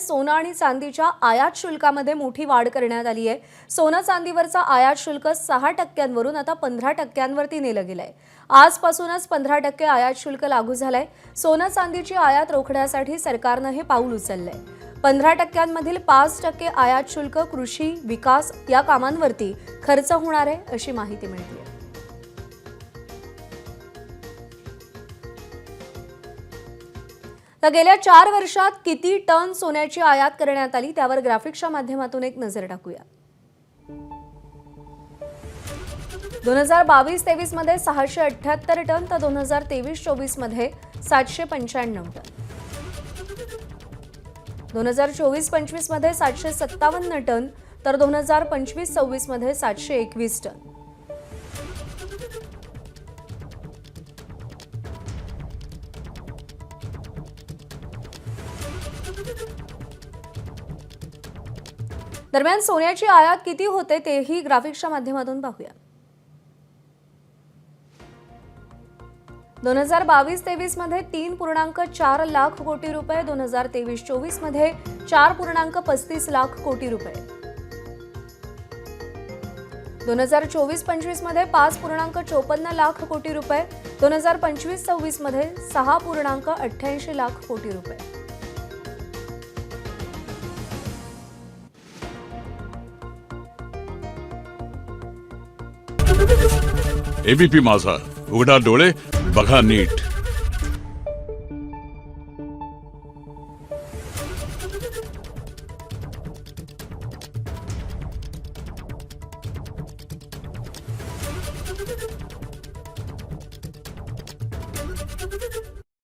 सोनं आणि चांदीच्या आयात शुल्कामध्ये मोठी वाढ करण्यात आली आहे। सोनं चांदीवरचा आयात शुल्क 6% आता 15%वरती नेलं गेलंय। आजपासूनच 15% आयात शुल्क लागू झालंय। सोनं चांदीची आयात रोखण्यासाठी सरकारनं हे पाऊल उचललंय। 15%मधील 5% आयात शुल्क कृषी विकास या कामांवरती खर्च होणार आहे अशी माहिती मिळते। तर गेल्या 4 वर्षात किती टन सोन्याची आयात करण्यात आली त्यावर ग्राफिक्सच्या माध्यमातून एक नजर टाकूया। 2022-23 मध्ये 678 टन तर 2023-24 मध्ये 795 टन, 2024-25 मध्ये 757 टन तर 2025-26 मध्ये 721 टन। दरम्यान सोन्याची आयात किती होते तेही ग्राफिक्सच्या माध्यमातून पाहूया। 2022-23 मध्ये 3.4 लाख कोटी रुपये, 2023-24 मध्ये 4.35 लाख कोटी रुपये, 2024-25 मध्ये 5.54 लाख कोटी रुपये, 2025-26 मध्ये 6.88 लाख कोटी रुपये। एबीपी माझा, उघडा डोळे बघा नीट।